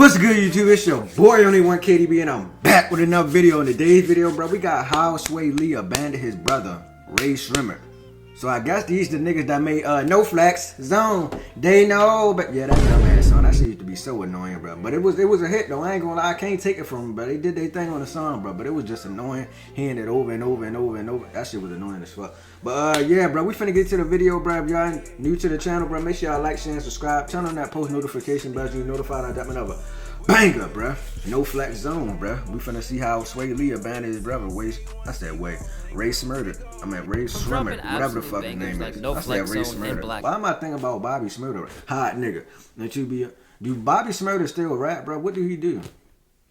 What's good, YouTube? It's your boy Only One KDB, and I'm back with another video. In today's video, bro, we got how Swae abandoned his brother Ray Stremmurd. So I guess these the niggas that made No Flex Zone. They know, but yeah, that dumbass song. That shit used to be so annoying, bro. But it was a hit though. I ain't gonna lie, I can't take it from them, bro. They did their thing on the song, bro. But it was just annoying, hearing it over and over and over and over. That shit was annoying as fuck. But yeah, bro, we finna get to the video, bro. If y'all new to the channel, bro, make sure y'all like, share, and subscribe. Turn on that post notification bell so you notified I drop another banger, bruh. No Flex Zone, bruh. We finna see how Swae abandoned his brother. Ray Stremmurd. I mean, Ray Stremmurd. Whatever the fuck his name is. No I said Ray Stremmurd. Why am I thinking about Bobby Smurder? Hot nigga. Do Bobby Smurder still rap, bro? What do he do?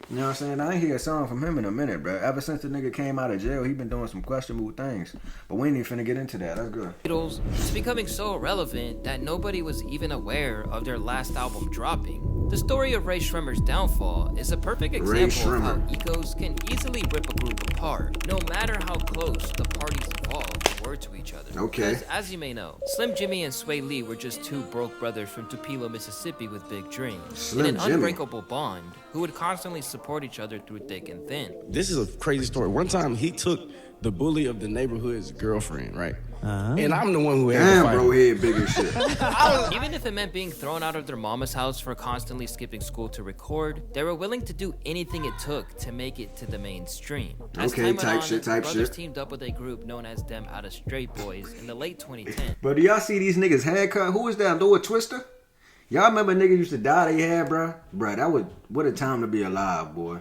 You know what I'm saying? I ain't hear a song from him in a minute, bro. Ever since the nigga came out of jail, he been doing some questionable things. But we ain't even finna get into that. That's good. It's becoming so irrelevant that nobody was even aware of their last album dropping. The story of Ray Stremmurd's downfall is a perfect example of how egos can easily rip a group apart, no matter how close the parties involved were to each other. Okay. Because, as you may know, Slim Jimmy and Swae were just two broke brothers from Tupelo, Mississippi with big dreams. In an unbreakable bond who would constantly support each other through thick and thin. This is a crazy story. One time he took the bully of the neighborhood's girlfriend, right? And I'm the one who had to fight. Bro, head big as shit. Even if it meant being thrown out of their mama's house for constantly skipping school to record, they were willing to do anything it took to make it to the mainstream. As time went on, the brothers teamed up with a group known as Them Outta Straight Boys in the late 2010s. But do y'all see these niggas haircut? Who is that? Lord Twister? Y'all remember niggas used to dye their hair, bro? Bro, that was what a time to be alive, boy.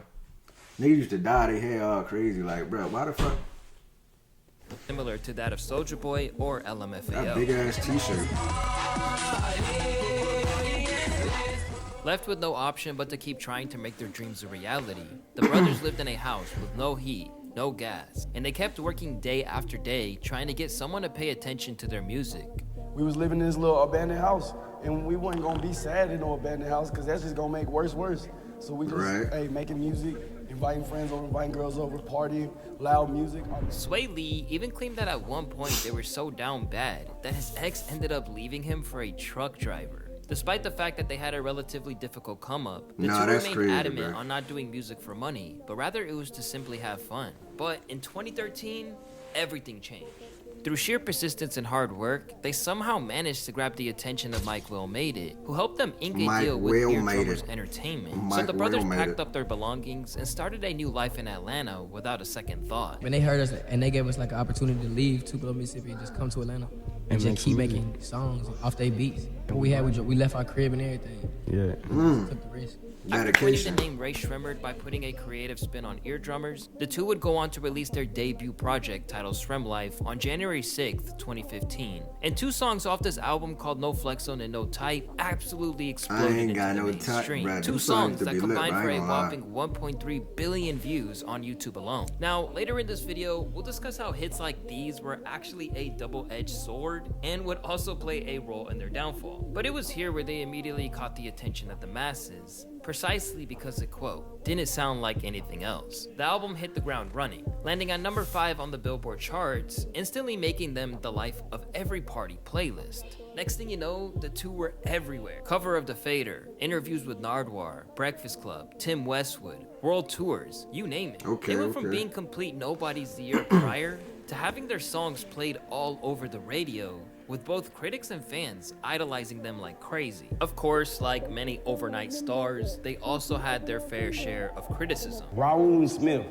Niggas used to dye their hair all crazy, like, bro, why the fuck? Similar to that of Soulja Boy or LMFAO. That big ass t-shirt. Left with no option but to keep trying to make their dreams a reality, the brothers lived in a house with no heat, no gas, and they kept working day after day trying to get someone to pay attention to their music. We was living in this little abandoned house, and we wasn't gonna be sad in no abandoned house because that's just gonna make worse. So we just, hey, making music, inviting friends over, inviting girls over, partying, loud music. Swae even claimed that at one point they were so down bad that his ex ended up leaving him for a truck driver. Despite the fact that they had a relatively difficult come-up, the two remained adamant on not doing music for money, but rather it was to simply have fun. But in 2013, everything changed. Through sheer persistence and hard work, they somehow managed to grab the attention of Mike Will Made It, who helped them ink a deal with Eardrummer's Entertainment. So the brothers packed up their belongings and started a new life in Atlanta without a second thought. When they heard us and they gave us like an opportunity to leave Tupelo, Mississippi and just come to Atlanta and just keep making songs off their beats. What we had, we left our crib and everything. Yeah. Took the risk. After coining the name Ray Stremmurd by putting a creative spin on Eardrummers, the two would go on to release their debut project titled Strem Life on January 6th, 2015. And two songs off this album called No Flex Zone and No Type absolutely exploded into the mainstream. Two songs that combined for a whopping 1.3 billion views on YouTube alone. Now, later in this video, we'll discuss how hits like these were actually a double-edged sword and would also play a role in their downfall. But it was here where they immediately caught the attention of the masses, precisely because it, quote, didn't sound like anything else. The album hit the ground running, landing on number 5 on the Billboard charts, instantly making them the life of every party playlist. Next thing you know, the two were everywhere. Cover of The Fader, interviews with Nardwuar, Breakfast Club, Tim Westwood, world tours, you name it. They went from being complete nobodies the year prior to having their songs played all over the radio, with both critics and fans idolizing them like crazy. Of course, like many overnight stars, they also had their fair share of criticism. Raul Smith,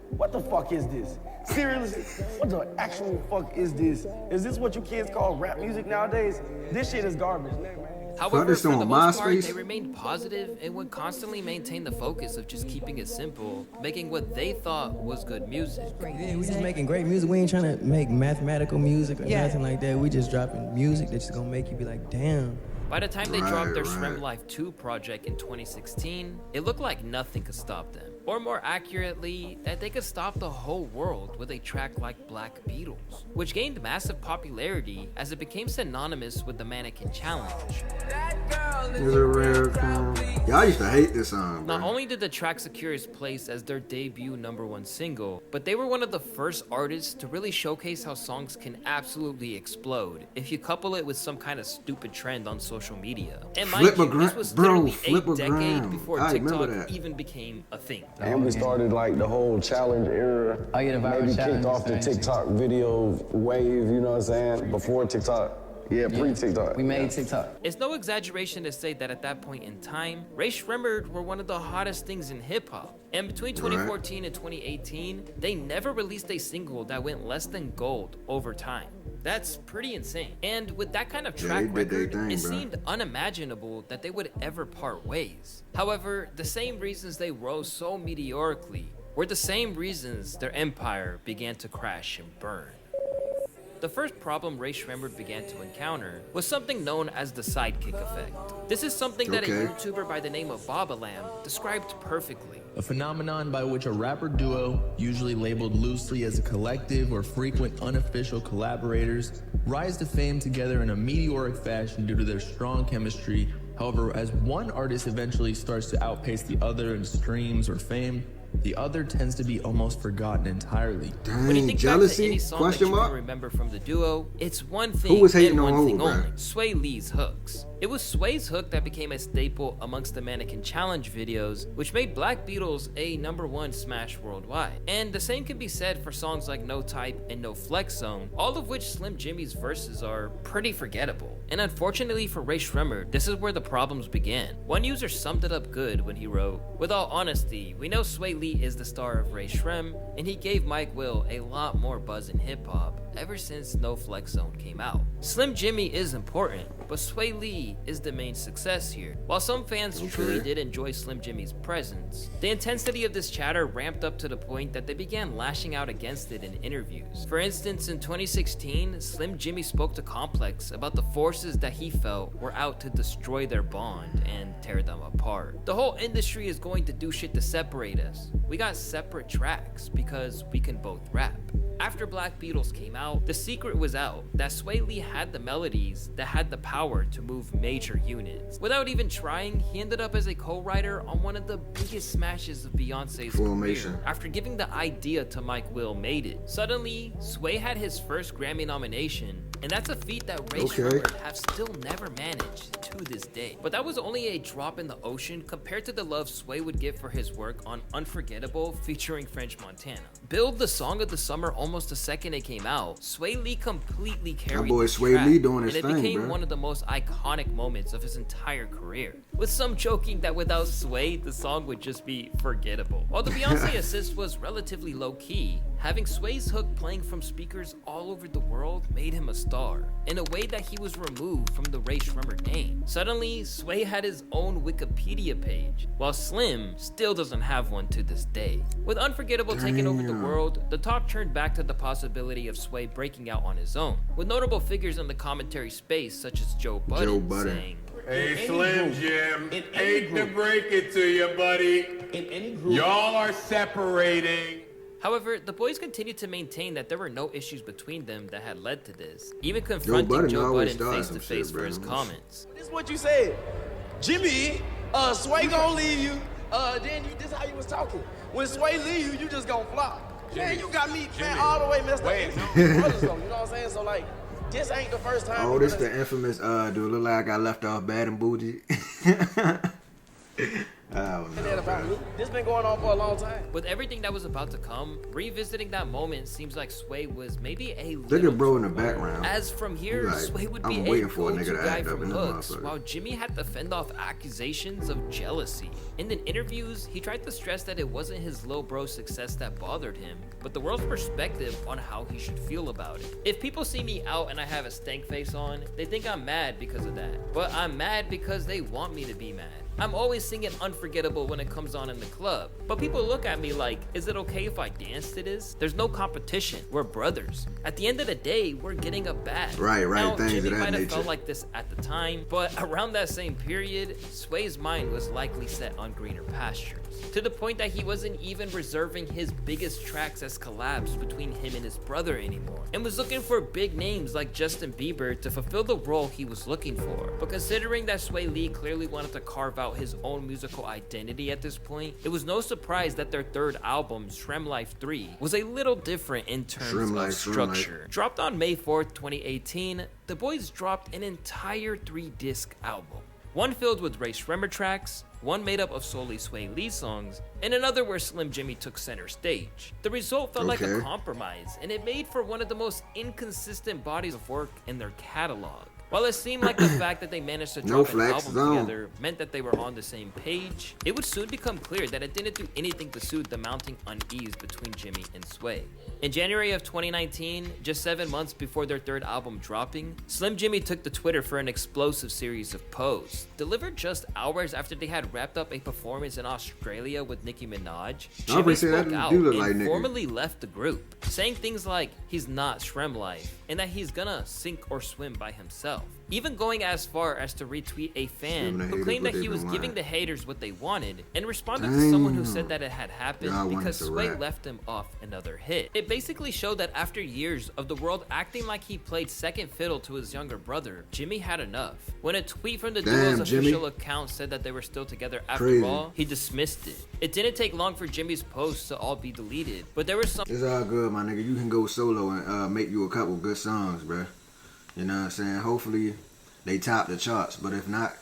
what the fuck is this? Seriously, what the actual fuck is this? Is this what you kids call rap music nowadays? This shit is garbage. However, for the most part, they remained positive and would constantly maintain the focus of just keeping it simple, making what they thought was good music. Yeah, we just making great music. We ain't trying to make mathematical music or nothing like that. We just dropping music that's just gonna make you be like, damn. By the time they dropped their Strem Life 2 project in 2016, it looked like nothing could stop them. Or more accurately, that they could stop the whole world with a track like Black Beatles, which gained massive popularity as it became synonymous with the Mannequin Challenge. That girl Is a rare crime. Y'all used to hate this song, bro. Not only did the track secure its place as their debut #1 single, but they were one of the first artists to really showcase how songs can absolutely explode if you couple it with some kind of stupid trend on social media. And mind you, this was literally a decade before TikTok even became a thing. And we started like the whole challenge era. Maybe kicked off the TikTok video wave, you know what I'm saying? Before TikTok. Yeah, pre-TikTok. We made TikTok. It's no exaggeration to say that at that point in time, Ray Stremmurd were one of the hottest things in hip-hop. And between 2014 and 2018, they never released a single that went less than gold over time. That's pretty insane. And with that kind of track record, it seemed unimaginable that they would ever part ways. However, the same reasons they rose so meteorically were the same reasons their empire began to crash and burn. The first problem Ray Stremmurd began to encounter was something known as the sidekick effect. This is something that a YouTuber by the name of Bobalam described perfectly. A phenomenon by which a rapper duo, usually labeled loosely as a collective or frequent unofficial collaborators, rise to fame together in a meteoric fashion due to their strong chemistry. However, as one artist eventually starts to outpace the other in streams or fame, the other tends to be almost forgotten entirely. When you think jealousy? back to any song that you can remember from the duo, it's one thing Who was hating and on one who, thing bro? only: Swae Lee's hooks. It was Swae's hook that became a staple amongst the Mannequin Challenge videos, which made Black Beatles a #1 smash worldwide. And the same can be said for songs like No Type and No Flex Zone, all of which Slim Jimmy's verses are pretty forgettable. And unfortunately for Ray Stremmurd, this is where the problems began. One user summed it up good when he wrote, "With all honesty, we know Swae Lee is the star of Ray Shrem, and he gave Mike Will a lot more buzz in hip-hop ever since No Flex Zone came out. Slim Jimmy is important, but Swae Lee is the main success here." While some fans truly did enjoy Slim Jimmy's presence, the intensity of this chatter ramped up to the point that they began lashing out against it in interviews. For instance, in 2016, Slim Jimmy spoke to Complex about the forces that he felt were out to destroy their bond and tear them apart. "The whole industry is going to do shit to separate us. We got separate tracks because we can both rap." After Black Beatles came out, the secret was out that Swae Lee had the melodies that had the power to move major units. Without even trying, he ended up as a co-writer on one of the biggest smashes of Beyonce's career. After giving the idea to Mike Will made it. Suddenly, Swae had his first Grammy nomination, and that's a feat that Ray Stremmurd have still never managed to this day. But that was only a drop in the ocean compared to the love Swae would get for his work on Unforgettable featuring French Montana. Billed the song of the summer almost the second it came out, Swae Lee completely carried the track, and it became one of the most iconic moments of his entire career. With some joking that without Swae, the song would just be forgettable. While the Beyonce assist was relatively low-key, having Swae's hook playing from speakers all over the world made him a star, in a way that he was removed from the Ray Stremmurd name. Suddenly, Swae had his own Wikipedia page, while Slim still doesn't have one to this day. With Unforgettable taking over the world, the talk turned back to the possibility of Swae breaking out on his own, with notable figures in the commentary space such as Joe Budden saying, "Hey Slim Jim, hate to break it to you, buddy. Y'all are separating." However, the boys continued to maintain that there were no issues between them that had led to this, even confronting Joe Budden face-to-face for his comments. This is what you said. Jimmy, Swae gonna leave you. This is how you was talking. When Swae leave you, you just gonna flop. Man, you got me all the way messed up. You know what I'm saying? So like, this ain't the first time. Oh, this the infamous, do it look like I got left off bad and bougie? This been going on for a long time. With everything that was about to come, revisiting that moment seems like Swae was maybe a look at bro in the background. As from here, like, Swae would be a go-to guy for hooks, while Jimmy had to fend off accusations of jealousy. In interviews, he tried to stress that it wasn't his low bro success that bothered him, but the world's perspective on how he should feel about it. "If people see me out and I have a stank face on, they think I'm mad because of that. But I'm mad because they want me to be mad. I'm always singing Unforgettable when it comes on in the club. But people look at me like, is it okay if I dance to this? There's no competition. We're brothers. At the end of the day, we're getting a bag. Right, now, things Jimmy of that might have nature. felt like this at the time, but around that same period, Swae's mind was likely set on greener pastures. To the point that he wasn't even reserving his biggest tracks as collabs between him and his brother anymore, and was looking for big names like Justin Bieber to fulfill the role he was looking for. But considering that Swae Lee clearly wanted to carve out his own musical identity at this point, it was no surprise that their third album, Stremmurd Life 3, was a little different in terms of structure. Dropped on May 4th, 2018, the boys dropped an entire 3-disc album. One filled with Rae Sremmurd tracks, one made up of solely Swae Lee songs, and another where Slim Jimmy took center stage. The result felt like a compromise, and it made for one of the most inconsistent bodies of work in their catalog. While it seemed like the fact that they managed to drop an album together meant that they were on the same page, it would soon become clear that it didn't do anything to soothe the mounting unease between Jimmy and Swae. In January of 2019, just 7 months before their third album dropping, Slim Jimmy took to Twitter for an explosive series of posts, delivered just hours after they had wrapped up a performance in Australia with Nicki Minaj. Jimmy spoke out and formally left the group, saying things like he's not Stremmurd Life and that he's gonna sink or swim by himself. Even going as far as to retweet a fan who claimed that he was giving the haters what they wanted, and responded to someone who said that it had happened because Swae left him off another hit. It basically showed that after years of the world acting like he played second fiddle to his younger brother, Jimmy had enough. When a tweet from the duo's official account said that they were still together after all, he dismissed it. It didn't take long for Jimmy's posts to all be deleted, but there was some— It's all good, my nigga. You can go solo and make you a couple good songs, bruh. You know what I'm saying? Hopefully they top the charts, but if not,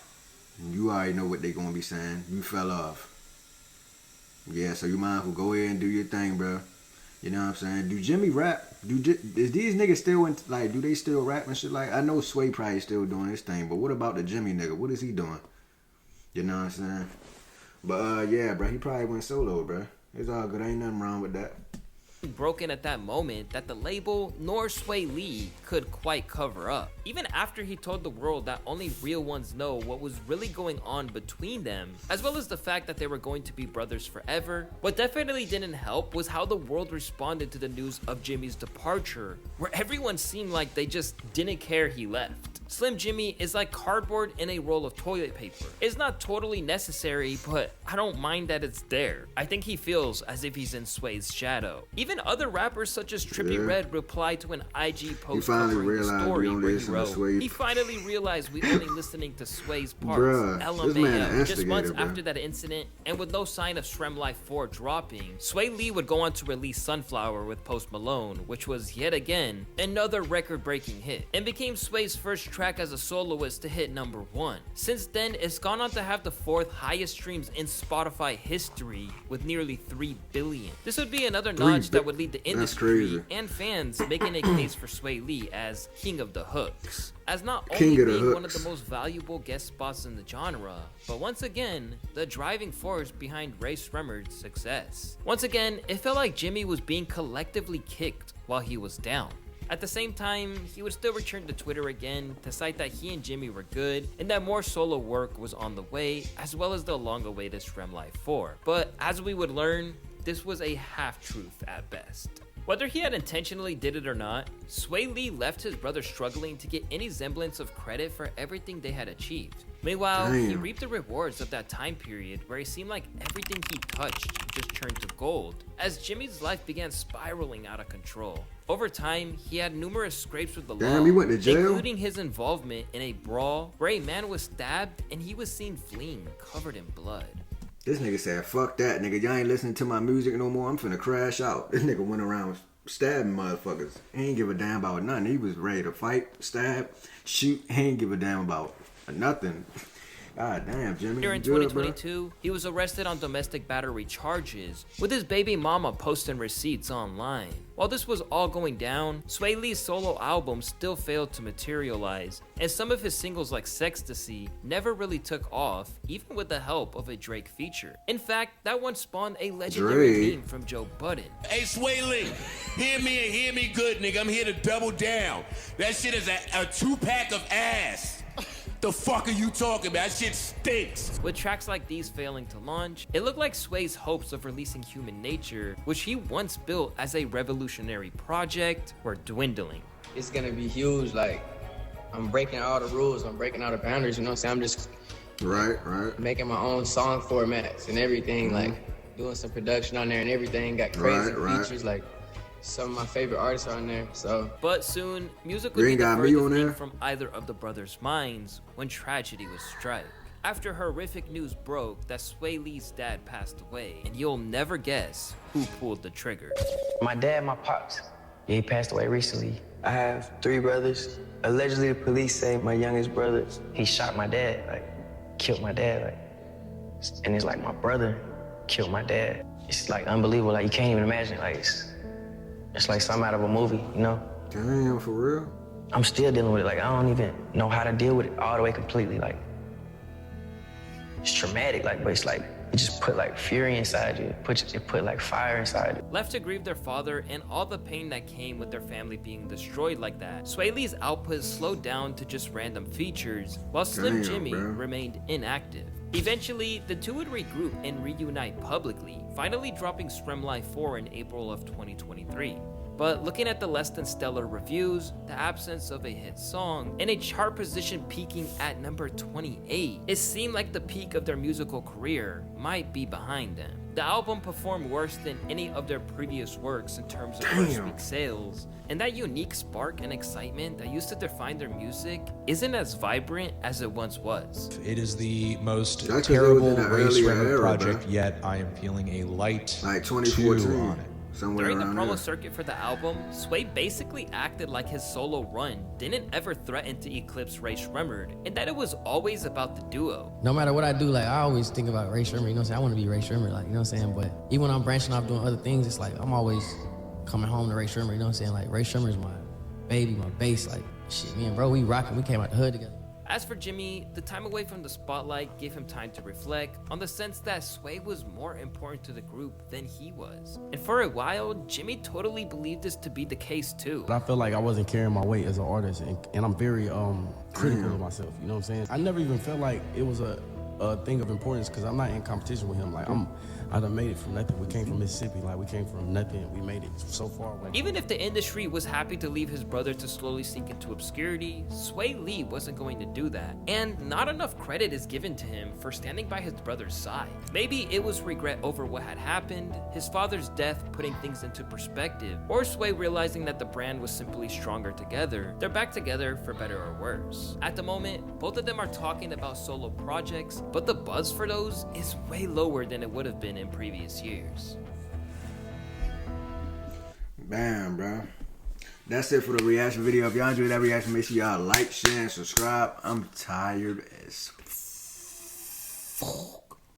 you already know what they gonna be saying. You fell off. Yeah, so you might as well go ahead and do your thing, bro. You know what I'm saying? Do Jimmy rap? Is these niggas still in, like, do they still rap and shit? Like, I know Swae probably still doing his thing, but what about the Jimmy nigga? What is he doing? You know what I'm saying? But yeah, bro, he probably went solo, bro. It's all good. Ain't nothing wrong with that. Broken at that moment that the label nor Swae Lee could quite cover up. Even after he told the world that only real ones know what was really going on between them, as well as the fact that they were going to be brothers forever, what definitely didn't help was how the world responded to the news of Jimmy's departure, where everyone seemed like they just didn't care he left. Slim Jimmy is like cardboard in a roll of toilet paper. It's not totally necessary, but I don't mind that it's there. I think he feels as if he's in Swae's shadow. Even other rappers such as Trippie Redd replied to an IG post covering the story where he wrote, he finally realized we only listening to Swae's parts. LMAO. Just months after that incident, and with no sign of Stremmurd Life 4 dropping, Swae Lee would go on to release Sunflower with Post Malone, which was yet again another record-breaking hit, and became Swae's first track as a soloist to hit #1. Since then, it's gone on to have the 4th highest streams in Spotify history with nearly 3 billion. This would be another notch that would lead the industry and fans making a case for Swae Lee as King of the Hooks, as not only being one of the most valuable guest spots in the genre, but once again, the driving force behind Rae Sremmurd's success. Once again, it felt like Jimmy was being collectively kicked while he was down. At the same time, he would still return to Twitter again to cite that he and Jimmy were good and that more solo work was on the way, as well as the long-awaited Stremmurd Life 4. But as we would learn, this was a half-truth at best. Whether he had intentionally did it or not, Swae Lee left his brother struggling to get any semblance of credit for everything they had achieved. Meanwhile, he reaped the rewards of that time period where it seemed like everything he touched just turned to gold, as Jimmy's life began spiraling out of control. Over time, he had numerous scrapes with the law, he went to jail? including his involvement in a brawl where a man was stabbed and he was seen fleeing covered in blood. This nigga said, fuck that, nigga. Y'all ain't listening to my music no more. I'm finna crash out. This nigga went around stabbing motherfuckers. He ain't give a damn about nothing. He was ready to fight, stab, shoot. He ain't give a damn about nothing. God damn, Jimmy. During 2022, he was arrested on domestic battery charges, with his baby mama posting receipts online. While this was all going down, Swae Lee's solo album still failed to materialize, and some of his singles like Sextasy never really took off, even with the help of a Drake feature. In fact, that one spawned a legendary meme from Joe Budden. Hey Swae Lee, hear me and hear me good, nigga. I'm here to double down. That shit is a 2-pack of ass. The fuck are you talking about? That shit stinks. With tracks like these failing to launch, it looked like Swae's hopes of releasing Human Nature, which he once built as a revolutionary project, were dwindling. It's gonna be huge, like, I'm breaking all the rules, I'm breaking all the boundaries, you know what I'm saying? I'm just making my own song formats and everything, like, doing some production on there and everything, got crazy features, like, some of my favorite artists are on there, so. But soon, music would be the furthest thing from either of the brothers' minds when tragedy would strike. After horrific news broke that Swae Lee's dad passed away, and you'll never guess who pulled the trigger. My dad, my pops, he passed away recently. I have 3 brothers. Allegedly, the police say my youngest brother, he shot my dad, like, killed my dad, like, and it's like my brother killed my dad. It's like unbelievable, like you can't even imagine, like it's like something out of a movie, you know? Damn, for real? I'm still dealing with it, like I don't even know how to deal with it all the way completely, like, it's traumatic, like, but it's like, it just put like fury inside you. It put like fire inside you. Left to grieve their father and all the pain that came with their family being destroyed like that, Swae Lee's output slowed down to just random features, while Slim Jimmy remained inactive. Eventually, the two would regroup and reunite publicly, finally dropping Stremmurd 4 in April of 2023. But looking at the less than stellar reviews, the absence of a hit song, and a chart position peaking at number 28, it seemed like the peak of their musical career might be behind them. The album performed worse than any of their previous works in terms of first week sales, and that unique spark and excitement that used to define their music isn't as vibrant as it once was. It is the most terrible Ray Stremmurd project, yet I am feeling a light like 2014 on it. During the promo circuit for the album, Swae basically acted like his solo run didn't ever threaten to eclipse Ray Stremmurd, and that it was always about the duo. No matter what I do, like, I always think about Ray Stremmurd, you know what I'm saying? I want to be Ray Stremmurd, like, you know what I'm saying? But even when I'm branching off doing other things, it's like, I'm always coming home to Ray Stremmurd, you know what I'm saying? Like, Ray Stremmurd is my baby, my bass, like, shit, me and bro, we rocking, we came out the hood together. As for Jimmy, the time away from the spotlight gave him time to reflect on the sense that Swae was more important to the group than he was. And for a while, Jimmy totally believed this to be the case too. I felt like I wasn't carrying my weight as an artist, and I'm very critical of myself, you know what I'm saying? I never even felt like it was a thing of importance because I'm not in competition with him. Like, I done made it from nothing. We came from Mississippi, like we came from nothing. We made it so far away. Even if the industry was happy to leave his brother to slowly sink into obscurity, Swae Lee wasn't going to do that. And not enough credit is given to him for standing by his brother's side. Maybe it was regret over what had happened, his father's death putting things into perspective, or Swae realizing that the brand was simply stronger together. They're back together for better or worse. At the moment, both of them are talking about solo projects, but the buzz for those is way lower than it would have been in previous years. Bam, bro. That's it for the reaction video. If y'all enjoyed that reaction, make sure y'all like, share, and subscribe. I'm tired as fuck.